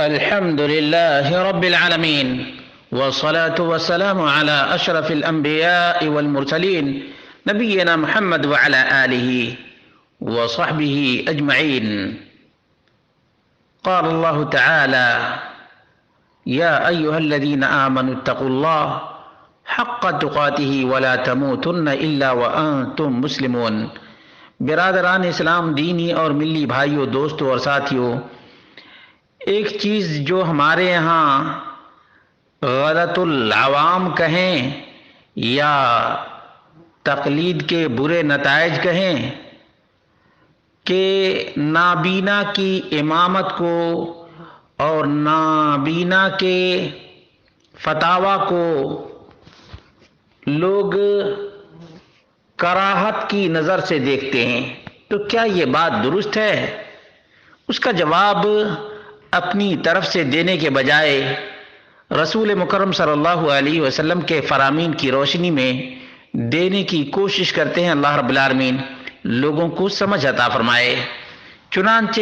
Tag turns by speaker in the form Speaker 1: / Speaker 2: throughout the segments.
Speaker 1: الحمد لله رب العالمين والصلاة والسلام على أشرف الأنبياء والمرسلين نبينا محمد وعلى آله وصحبه أجمعين. قال الله تعالى: يا أيها الذين آمنوا اتقوا الله حق تقاته ولا تموتن إلا وأنتم مسلمون. برادران اسلام، دینی اور ملی بھائیوں، دوستوں اور ساتھیوں، ایک چیز جو ہمارے یہاں غلط العوام کہیں یا تقلید کے برے نتائج کہیں کہ نابینا کی امامت کو اور نابینا کے فتاوی کو لوگ کراہت کی نظر سے دیکھتے ہیں، تو کیا یہ بات درست ہے؟ اس کا جواب اپنی طرف سے دینے کے بجائے رسول مکرم صلی اللہ علیہ وسلم کے فرامین کی روشنی میں دینے کی کوشش کرتے ہیں. اللہ رب العالمین لوگوں کو سمجھ عطا فرمائے. چنانچہ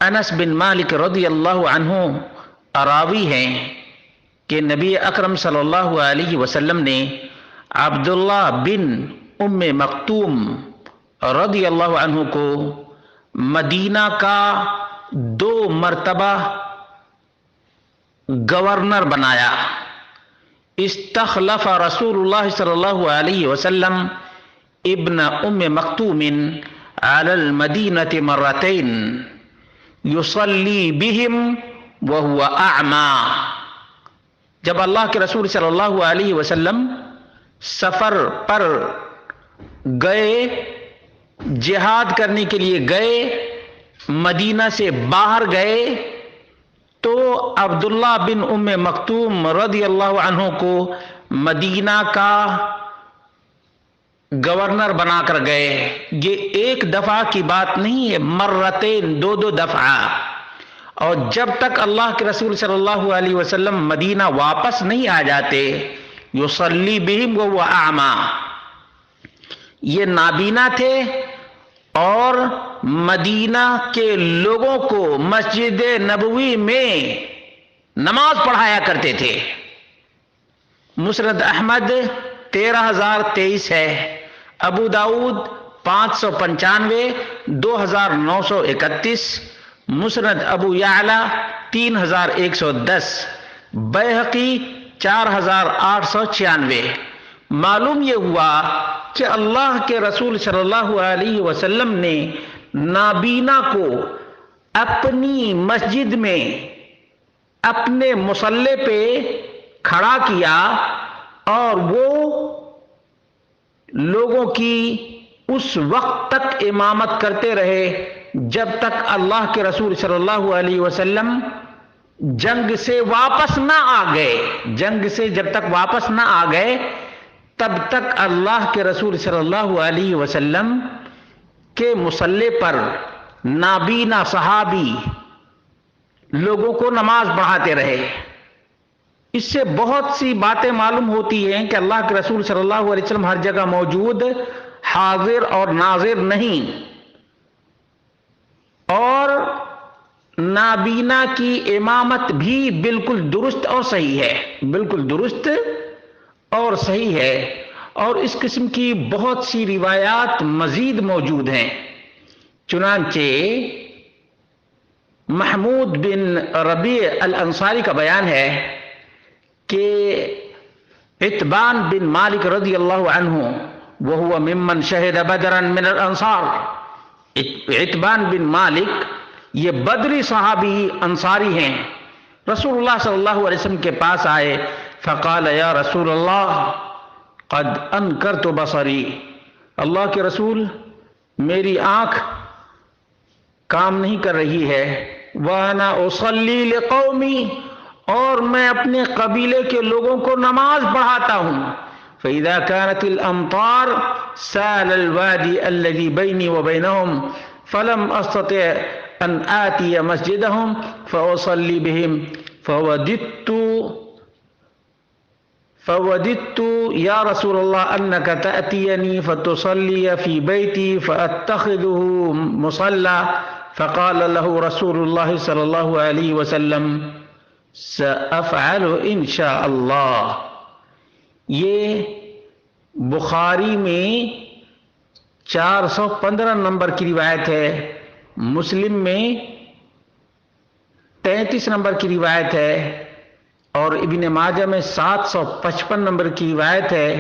Speaker 1: انس بن مالک رضی اللہ عنہ راوی ہیں کہ نبی اکرم صلی اللہ علیہ وسلم نے عبداللہ بن ام مکتوم رضی اللہ عنہ کو مدینہ کا 2 مرتبہ گورنر بنایا. استخلف رسول اللہ صلی اللہ علیہ وسلم ابن ام مکتوم علی المدینہ مرتين یصلی بہم وہو اعمی. جب اللہ کے رسول صلی اللہ علیہ وسلم سفر پر گئے، جہاد کرنے کے لیے گئے، مدینہ سے باہر گئے، تو عبداللہ بن ام مکتوم رضی اللہ عنہ کو مدینہ کا گورنر بنا کر گئے. یہ ایک دفعہ کی بات نہیں ہے، مرتين، 2 دفعہ. اور جب تک اللہ کے رسول صلی اللہ علیہ وسلم مدینہ واپس نہیں آ جاتے، یصلی بہم وہو اعمی، یہ نابینا تھے اور مدینہ کے لوگوں کو مسجد نبوی میں نماز پڑھایا کرتے تھے. مسند احمد 13023 ہے، ابو داؤد 595، 2931، مسند ابو یعلا 3110، بیہقی 4896. معلوم یہ ہوا کہ اللہ کے رسول صلی اللہ علیہ وسلم نے نابینا کو اپنی مسجد میں اپنے مصلی پہ کھڑا کیا اور وہ لوگوں کی اس وقت تک امامت کرتے رہے جب تک اللہ کے رسول صلی اللہ علیہ وسلم جنگ سے واپس نہ آ گئے. جنگ سے جب تک واپس نہ آ گئے تب تک اللہ کے رسول صلی اللہ علیہ وسلم کے مصلی پر نابینا صحابی لوگوں کو نماز پڑھاتے رہے. اس سے بہت سی باتیں معلوم ہوتی ہیں کہ اللہ کے رسول صلی اللہ علیہ وسلم ہر جگہ موجود، حاضر اور ناظر نہیں، اور نابینا کی امامت بھی بالکل درست اور صحیح ہے، بالکل درست اور صحیح ہے. اور اس قسم کی بہت سی روایات مزید موجود ہیں. چنانچہ محمود بن ربیع الانصاری کا بیان ہے کہ عتبان بن مالک رضی اللہ عنہ وہو ممن شہد بدرا من الانصار، عتبان بن مالک یہ بدری صحابی انصاری ہیں، رسول اللہ صلی اللہ علیہ وسلم کے پاس آئے. فقال یا رسول اللہ قد انکرت بصری، اللہ کے رسول میری آنکھ کام نہیں کر رہی ہے. وانا اصلی لقومی، اور میں اپنے قبیلے کے لوگوں کو نماز پڑھاتا ہوں. فاذا كانت الامطار سال الوادي الذي بيني وبينهم فلم استطع ان آتی مسجدهم فاصلی بهم فوددت یا رسول اللہ انک تأتینی فتصلی فی بیتی فاتخذه مصلی فقال له رسول الله صلی اللہ علیہ وسلم سأفعل ان شاء اللہ. یہ بخاری میں 415 نمبر کی روایت ہے، مسلم میں 33 نمبر کی روایت ہے، اور ابن ماجہ میں 755 نمبر کی روایت ہے،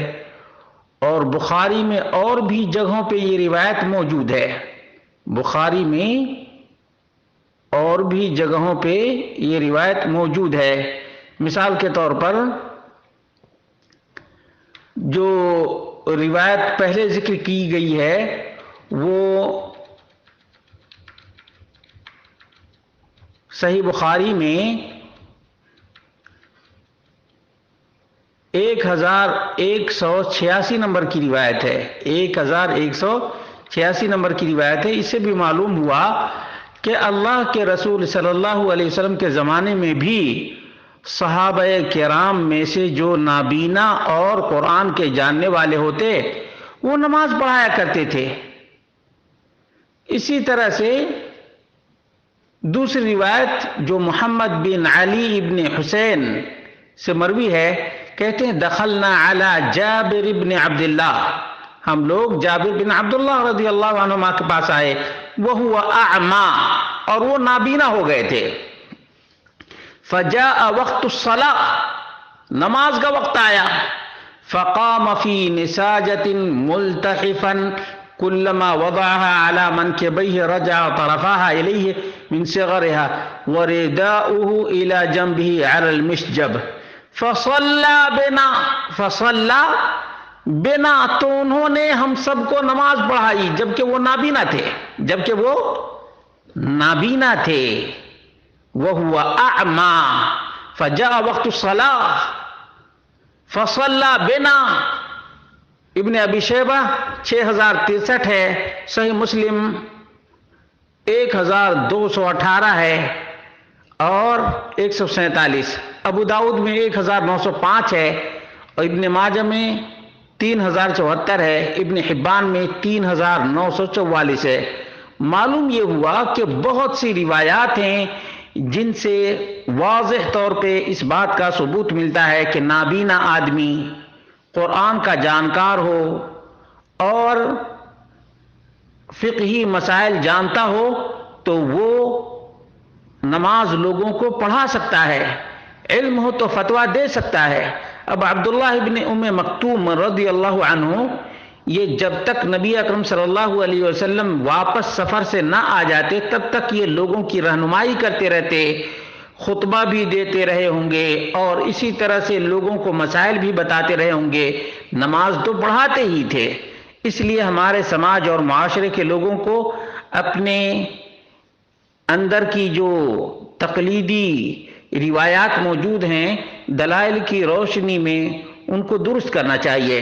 Speaker 1: اور بخاری میں اور بھی جگہوں پہ یہ روایت موجود ہے. بخاری میں اور بھی جگہوں پہ یہ روایت موجود ہے. مثال کے طور پر جو روایت پہلے ذکر کی گئی ہے وہ صحیح بخاری میں 1186 نمبر کی روایت ہے. 1186 نمبر کی روایت ہے. اس سے بھی معلوم ہوا کہ اللہ کے رسول صلی اللہ علیہ وسلم کے زمانے میں بھی صحابہ کرام میں سے جو نابینا اور قرآن کے جاننے والے ہوتے وہ نماز پڑھایا کرتے تھے. اسی طرح سے دوسری روایت جو محمد بن علی ابن حسین سے مروی ہے، کہتے ہیں دخلنا علی جابر بن عبداللہ، ہم لوگ جابر بن عبداللہ رضی اللہ عنہما کے پاس آئے، وہو اعما، اور وہ نابینا ہو گئے تھے. فجاء وقت الصلاة، نماز کا وقت آیا، فقام فی نساجۃ ملتحفا كلما وضعها على منكبيه رجع طرفها إليه من صغرها ورداؤه إلى جنبه على المشجب فصلى بنا، تو انہوں نے ہم سب کو نماز پڑھائی جبکہ وہ نابینا تھے. وهو أعمى فجاء وقت الصلاة فصلى بنا. ابن ابی شیبہ 6063 ہے، صحیح مسلم 1218 ہے اور 147، ابو داؤد میں 1905 ہے، اور ابن ماجہ میں 3074 ہے، ابن حبان میں 3944 ہے. معلوم یہ ہوا کہ بہت سی روایات ہیں جن سے واضح طور پہ اس بات کا ثبوت ملتا ہے کہ نابینا آدمی قرآن کا جانکار ہو اور فقہی مسائل جانتا ہو تو وہ نماز لوگوں کو پڑھا سکتا ہے، علم ہو تو فتویٰ دے سکتا ہے. اب عبداللہ ابن ام مکتوم رضی اللہ عنہ یہ جب تک نبی اکرم صلی اللہ علیہ وسلم واپس سفر سے نہ آ جاتے تب تک یہ لوگوں کی رہنمائی کرتے رہتے، خطبہ بھی دیتے رہے ہوں گے اور اسی طرح سے لوگوں کو مسائل بھی بتاتے رہے ہوں گے. نماز تو پڑھاتے ہی تھے. اس لیے ہمارے سماج اور معاشرے کے لوگوں کو اپنے اندر کی جو تقلیدی روایات موجود ہیں دلائل کی روشنی میں ان کو درست کرنا چاہیے.